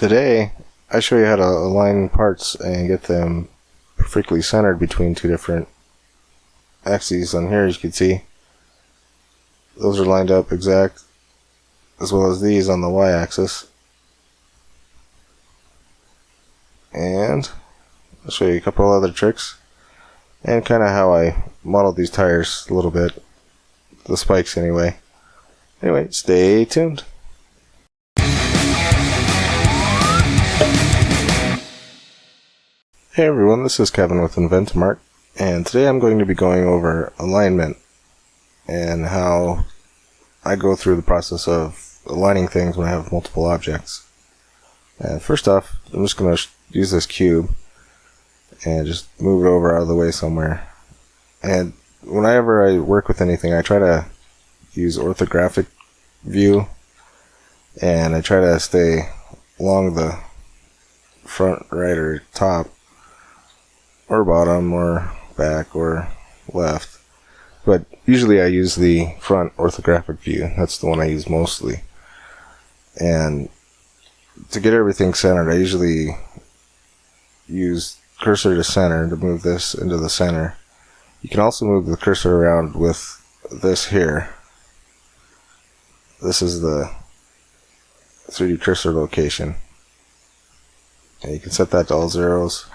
Today, I show you how to align parts and get them perfectly centered between two different axes. On here, as you can see, those are lined up exact, as well as these on the y-axis. And I'll show you a couple other tricks and kind of how I modeled these tires a little bit, the spikes anyway. Anyway, stay tuned. Hey everyone, this is Kevin with Inventimart, and today I'm going to be going over alignment and how I go through the process of aligning things when I have multiple objects. And first off, I'm just going to use this cube and just move it over out of the way somewhere. And whenever I work with anything, I try to use orthographic view, and I try to stay along the front, right, or top, or bottom, or back, or left. But usually I use the front orthographic view. That's the one I use mostly. And to get everything centered, I usually use cursor to center to move this into the center. You can also move the cursor around with this here. This is the 3D cursor location. And you can set that to all zeros,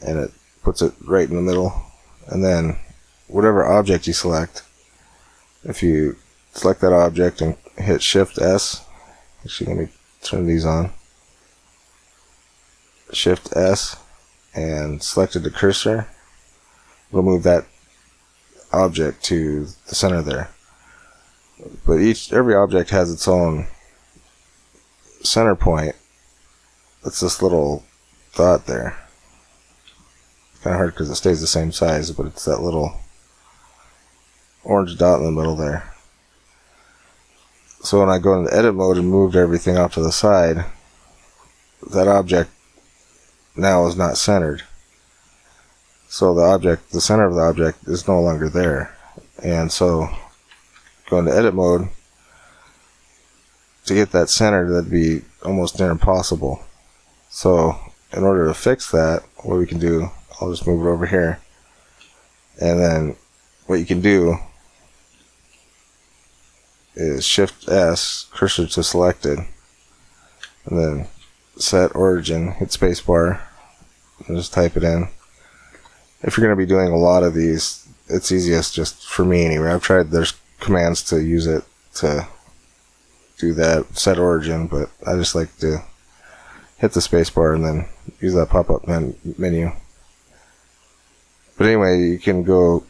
and it puts it right in the middle. And then whatever object you select, if you select that object and hit Shift S, actually let me turn these on, Shift S, and selected the cursor, we'll move that object to the center there. But every object has its own center point. It's this little dot there. Kind of hard because it stays the same size, but it's that little orange dot in the middle there. So when I go into edit mode and moved everything off to the side, that object now is not centered. So the center of the object is no longer there. And so go into edit mode, to get that centered, that'd be almost near impossible. So in order to fix that, what we can do, I'll just move it over here, and then what you can do is Shift S, cursor to selected, and then set origin, hit spacebar, and just type it in. If you're going to be doing a lot of these, it's easiest just for me anyway. I've tried, there's commands to use it to do that, set origin, but I just like to hit the spacebar and then use that pop-up menu. But anyway, you can go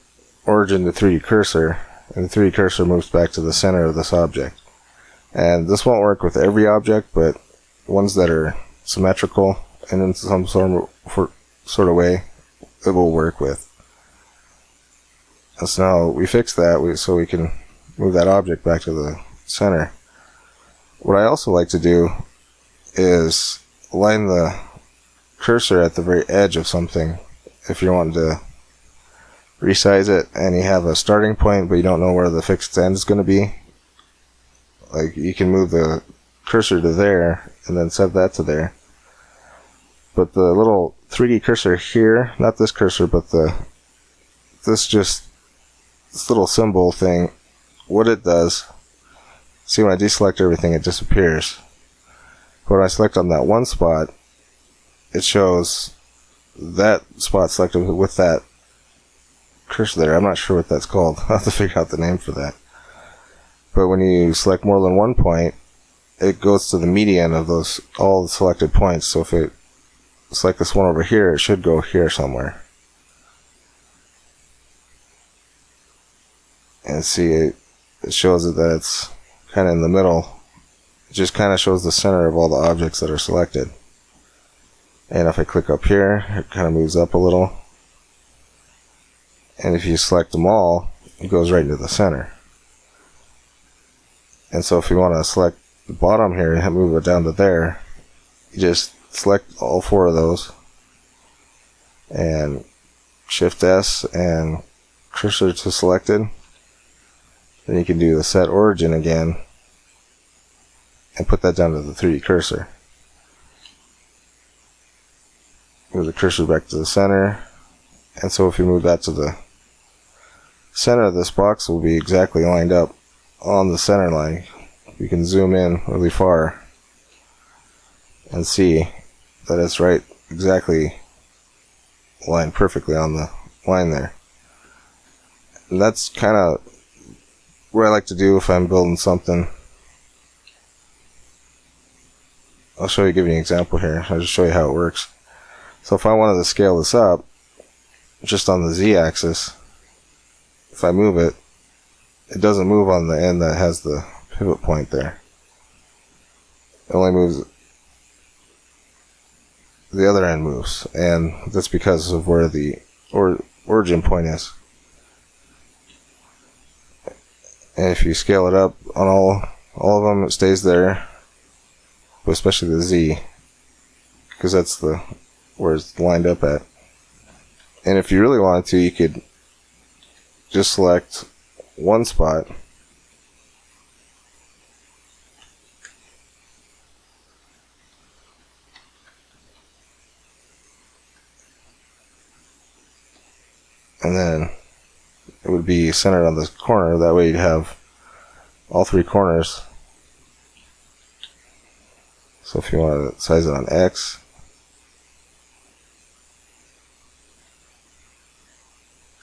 origin to 3D cursor, and the 3D cursor moves back to the center of this object. And this won't work with every object, but ones that are symmetrical and in some sort of way, it will work with. And so now we fix that so we can move that object back to the center. What I also like to do is align the cursor at the very edge of something. If you're wanting to resize it and you have a starting point but you don't know where the fixed end is going to be, like, you can move the cursor to there and then set that to there. But the little 3D cursor here, not this cursor, but this little symbol thing, what it does, see, when I deselect everything, it disappears. But when I select on that one spot, it shows that spot selected with that cursor there. I'm not sure what that's called. I'll have to figure out the name for that. But when you select more than one point, it goes to the median of all the selected points. So if it select this one over here, it should go here somewhere. And see, it shows it that it's kind of in the middle. It just kind of shows the center of all the objects that are selected. And if I click up here, it kind of moves up a little. And if you select them all, it goes right into the center. And so if you want to select the bottom here and move it down to there, you just select all four of those and Shift S and cursor to selected. Then you can do the set origin again and put that down to the 3D cursor. move the cursor back to the center. And so if you move that to the center of this box, will be exactly lined up on the center line. You can zoom in really far and see that it's right exactly lined perfectly on the line there. And that's kind of what I like to do if I'm building something. I'll give you an example here. I'll just show you how it works. So if I wanted to scale this up just on the z-axis, if I move it, it doesn't move on the end that has the pivot point there. It only moves, the other end moves, and that's because of where the origin point is. And if you scale it up on all of them, it stays there, but especially the Z, because that's where it's lined up at. And if you really wanted to, you could just select one spot and then it would be centered on the corner. That way you'd have all three corners. So if you want to size it on X,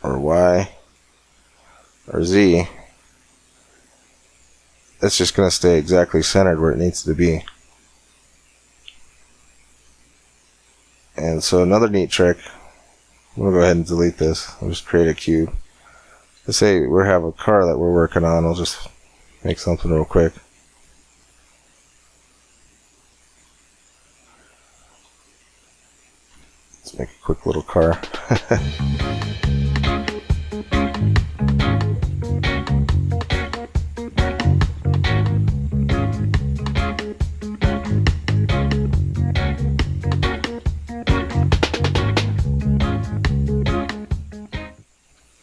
or Y, or Z, it's just going to stay exactly centered where it needs to be. And so another neat trick, I'm going to go ahead and delete this. I'll just create a cube. Let's say we have a car that we're working on. I'll just make something real quick. Let's make a quick little car.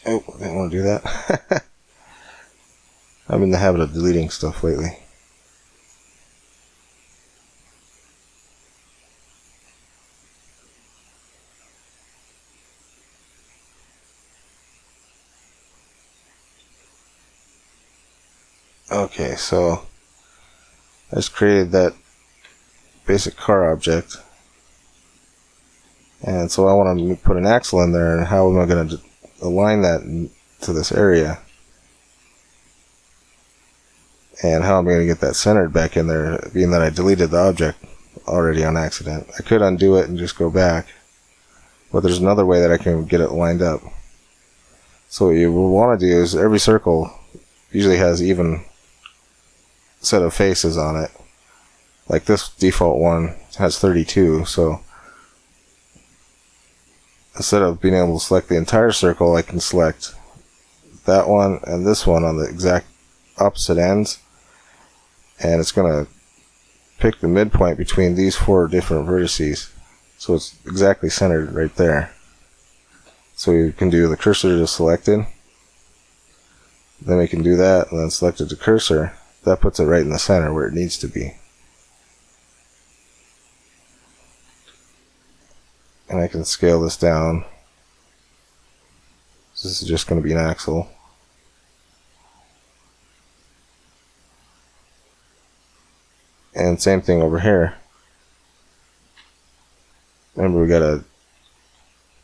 Oh, I didn't want to do that. I'm in the habit of deleting stuff lately. Okay, so I just created that basic car object, and so I want to put an axle in there, and how am I going to align that to this area, and how am I going to get that centered back in there, being that I deleted the object already on accident. I could undo it and just go back, but there's another way that I can get it lined up. So what you will want to do is every circle usually has even set of faces on it. Like this default one has 32, so instead of being able to select the entire circle, I can select that one and this one on the exact opposite ends, and it's going to pick the midpoint between these four different vertices, so it's exactly centered right there. So you can do the cursor to selected, then we can do that, and then selected to cursor. That puts it right in the center where it needs to be. And I can scale this down. This is just going to be an axle. And same thing over here. Remember, we got to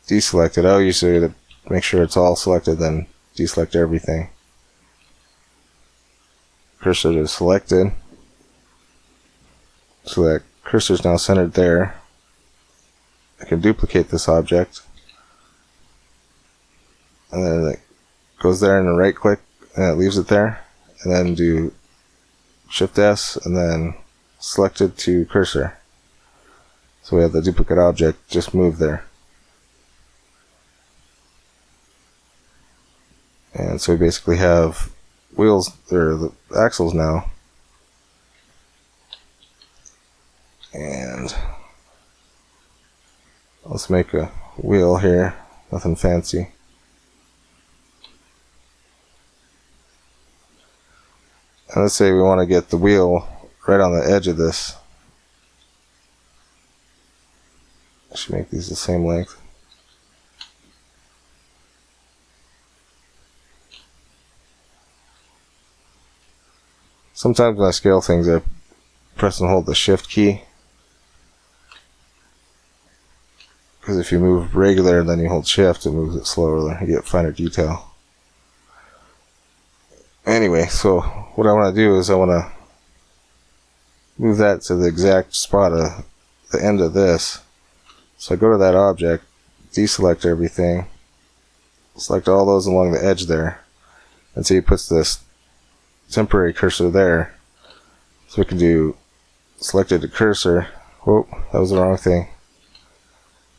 deselect it. I'll usually to make sure it's all selected, then deselect everything. Cursor to selected. So that cursor is now centered there. I can duplicate this object, and then it goes there and then right click and it leaves it there, and then do Shift S and then selected to cursor. So we have the duplicate object just moved there. And so we basically have wheels, or the axles now. And let's make a wheel here, nothing fancy. And let's say we want to get the wheel right on the edge of this I should make these the same length. Sometimes when I scale things, I press and hold the shift key. Because if you move regular and then you hold shift, it moves it slower. You get finer detail. Anyway, so what I want to do is I want to move that to the exact spot of the end of this. So I go to that object, deselect everything, select all those along the edge there, and see it puts this temporary cursor there. So we can do selected to cursor. Whoop, that was the wrong thing.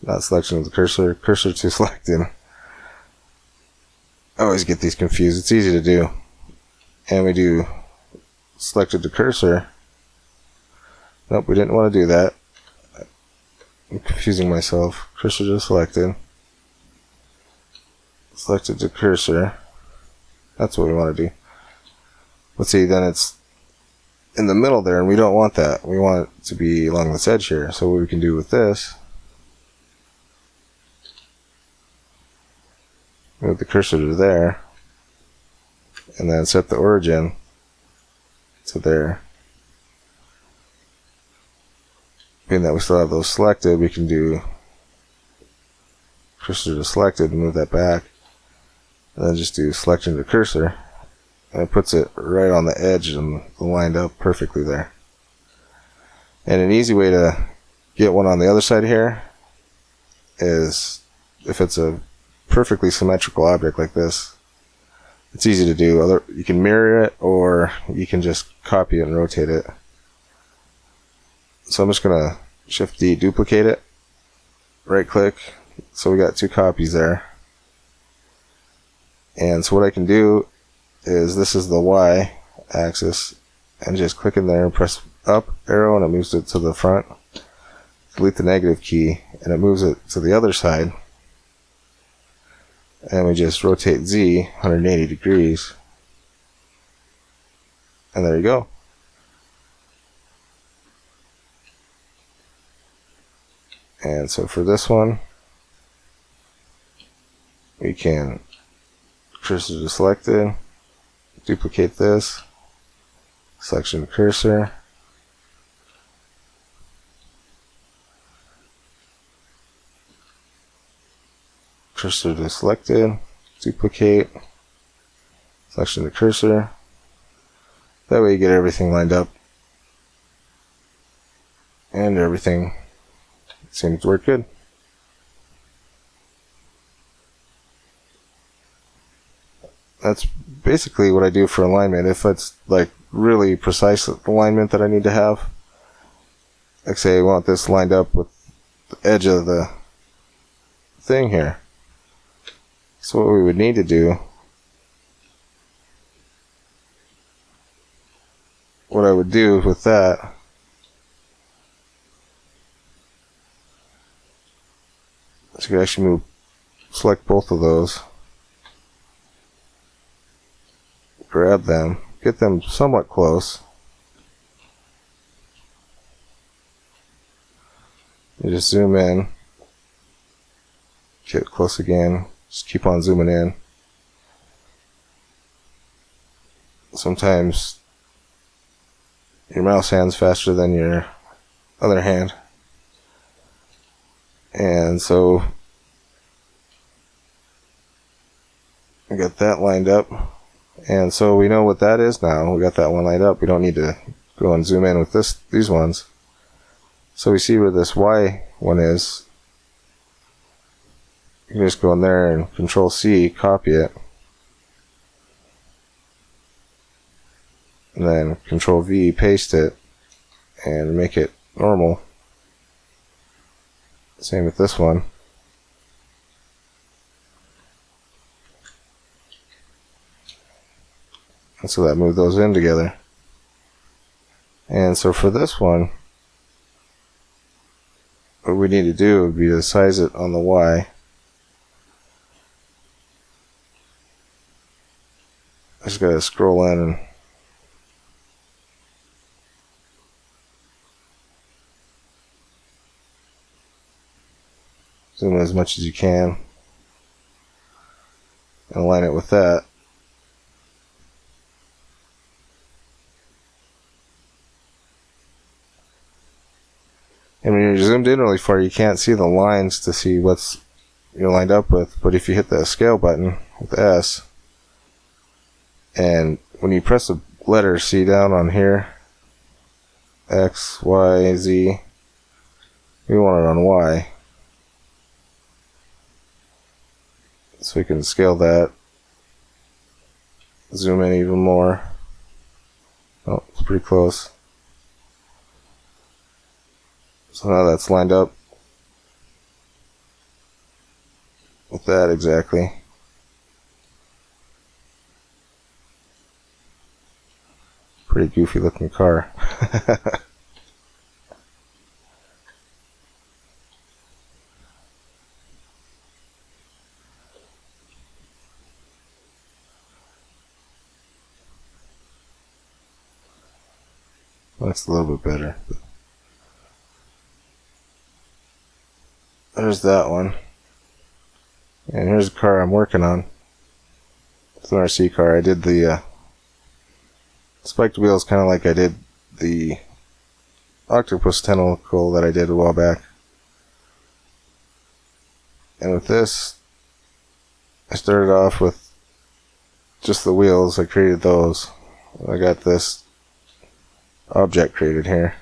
Not selection of the cursor, cursor to selected. I always get these confused. It's easy to do. And we do selected to cursor. Nope, we didn't want to do that. I'm confusing myself. Cursor to selected. Selected to cursor. That's what we want to do. Let's see, then it's in the middle there, and we don't want that. We want it to be along this edge here. So what we can do with this, move the cursor to there, and then set the origin to there. Being that we still have those selected, we can do cursor to selected and move that back, and then just do selection to cursor, and it puts it right on the edge and lined up perfectly there. And an easy way to get one on the other side here is, if it's a perfectly symmetrical object like this, it's easy to do. You can mirror it, or you can just copy it and rotate it. So I'm just going to Shift D, duplicate it, right click, so we got two copies there. And so what I can do is, this is the Y axis, and just click in there and press up arrow, and it moves it to the front. Delete the negative key, and it moves it to the other side. And we just rotate Z 180 degrees. And there you go. And so for this one, we can cursor to selected, duplicate this, selection to cursor, cursor to selected, duplicate, selection to cursor. That way you get everything lined up, and everything seems to work good. That's basically what I do for alignment. If it's like really precise alignment that I need to have, like say I want this lined up with the edge of the thing here. So what we would need to do, what I would do with that, so you can actually select both of those, grab them, get them somewhat close. You just zoom in, get close again, just keep on zooming in. Sometimes your mouse hand's faster than your other hand. And so we got that lined up. And so we know what that is now. We got that one lined up. We don't need to go and zoom in with these ones. So we see where this Y one is. You can just go in there and Control C, copy it. And then Control V, paste it, and make it normal. Same with this one. And so that moved those in together. And so for this one, what we need to do would be to size it on the Y. I just gotta scroll in and Zoom in as much as you can and align it with that. And when you're zoomed in really far, you can't see the lines to see what's you're lined up with. But if you hit that scale button with S, and when you press the letter C down on here, X, Y, Z, we want it on Y. So we can scale that, zoom in even more. Oh, it's pretty close. So now that's lined up with that exactly. Pretty goofy looking car. That's a little bit better. There's that one. And here's a car I'm working on. It's an RC car. I did the spiked wheels kind of like I did the octopus tentacle that I did a while back. And with this, I started off with just the wheels. I created those. I got this object created here.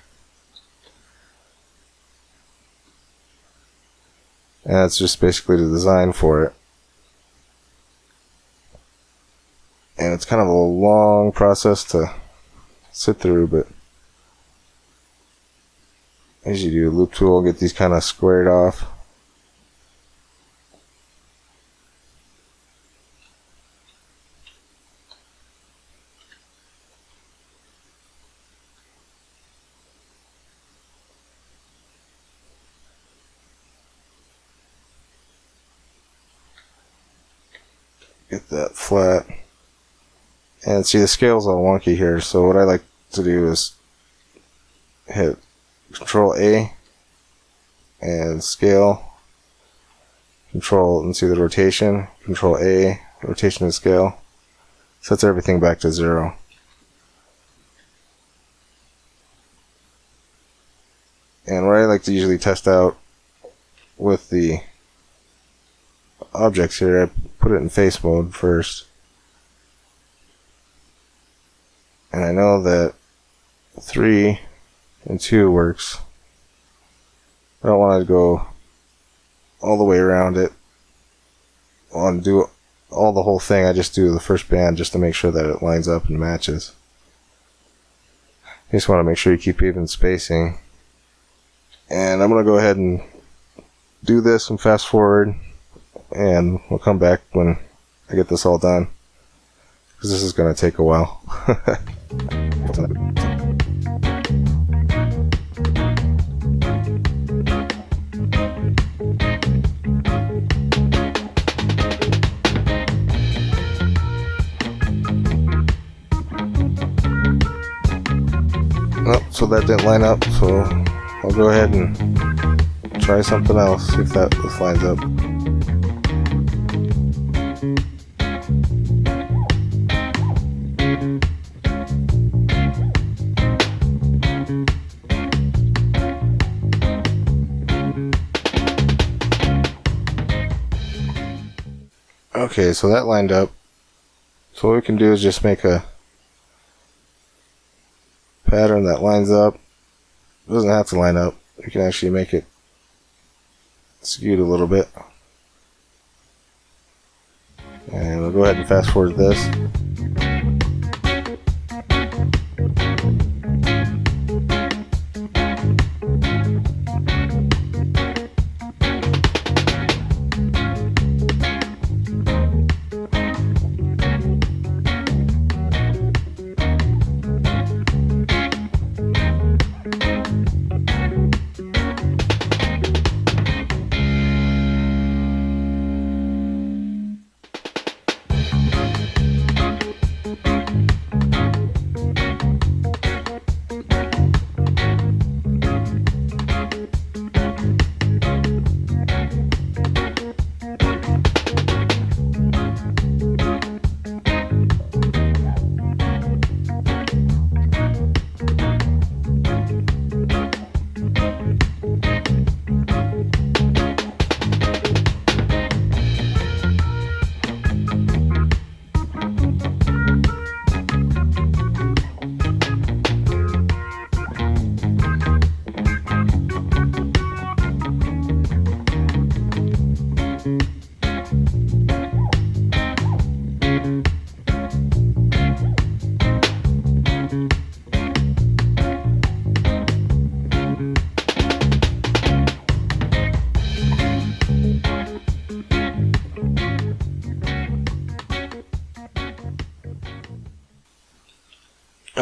And that's just basically the design for it. And it's kind of a long process to sit through, but as you do, loop tool, get these kind of squared off. Get that flat. And see, the scale's all wonky here, so what I like to do is hit Control A and scale, Control and see the rotation, Control A, rotation and scale, sets everything back to 0. And what I like to usually test out with the objects here, I put it in face mode first. And I know that 3 and 2 works. I don't want to go all the way around it. I want to do all the whole thing. I just do the first band just to make sure that it lines up and matches. You just want to make sure you keep even spacing. And I'm going to go ahead and do this and fast forward. And we'll come back when I get this all done, because this is going to take a while. Oh, so that didn't line up, so I'll go ahead and try something else, see if this lines up. Okay, so that lined up. So what we can do is just make a pattern that lines up. It doesn't have to line up. We can actually make it skewed a little bit. And we'll go ahead and fast forward this.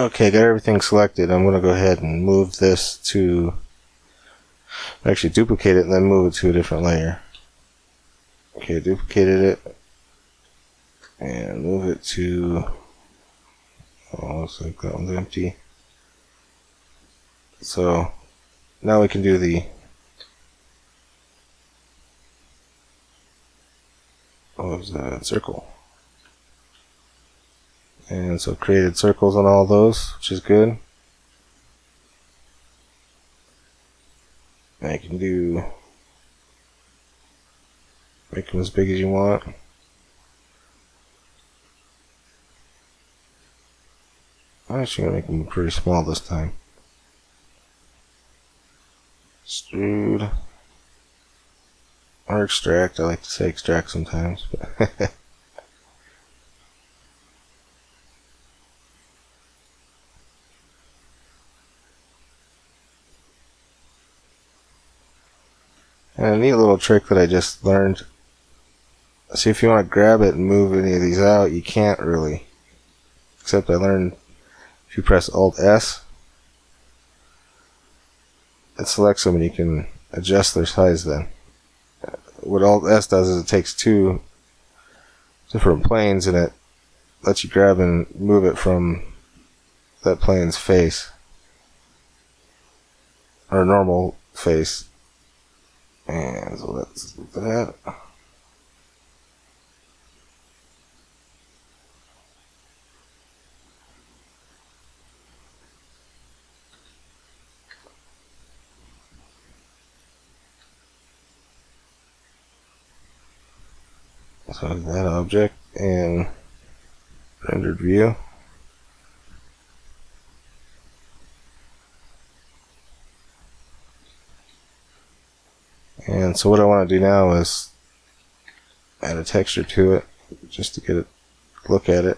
Okay, got everything selected. I'm going to go ahead and move this to, actually duplicate it and then move it to a different layer. Okay, duplicated it and move it to, oh, looks like that one's empty. So now we can do the, what was that, circle. And so created circles on all those, which is good. And you can do, make them as big as you want. I'm actually going to make them pretty small this time. Extrude. Or extract, I like to say extract sometimes. And a neat little trick that I just learned. See, if you want to grab it and move any of these out, you can't really. Except I learned if you press Alt+S, it selects them and you can adjust their size then. What Alt+S does is it takes two different planes and it lets you grab and move it from that plane's face, or normal face. And so that's that. So that object and rendered view. And so what I want to do now is add a texture to it just to get a look at it.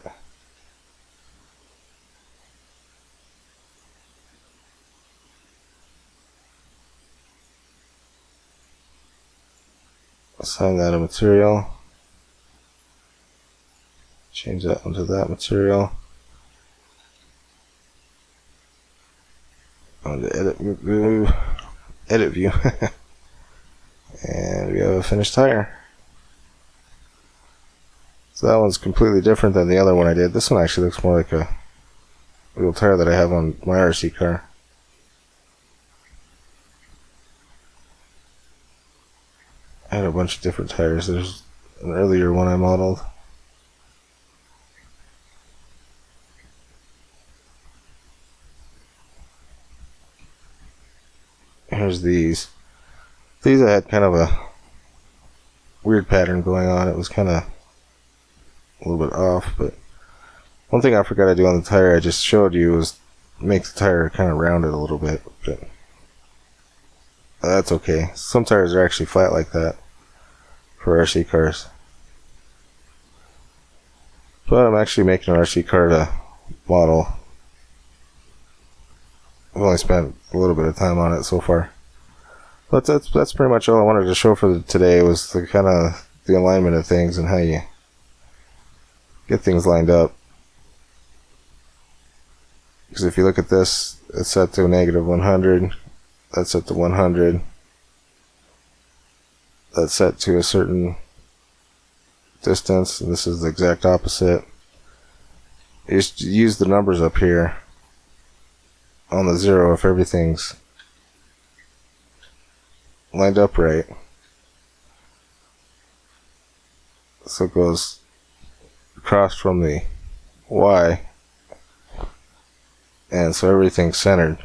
Assign that a material. Change that one to that material. On the edit view. And we have a finished tire. So that one's completely different than the other one I did. This one actually looks more like a real tire that I have on my RC car. I had a bunch of different tires. There's an earlier one I modeled. Here's these. These I had kind of a weird pattern going on. It was kind of a little bit off, but one thing I forgot to do on the tire I just showed you was make the tire kind of rounded a little bit, but that's okay. Some tires are actually flat like that for RC cars. But I'm actually making an RC car to model. I've only spent a little bit of time on it so far. But that's pretty much all I wanted to show for today, was the kind of the alignment of things and how you get things lined up. Because if you look at this, it's set to a -100. That's set to 100. That's set to a certain distance. And this is the exact opposite. You just use the numbers up here on the 0 if everything's lined up right. So it goes across from the Y, and so everything's centered.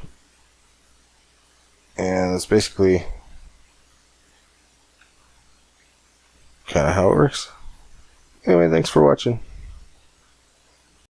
And that's basically kind of how it works. Anyway, thanks for watching.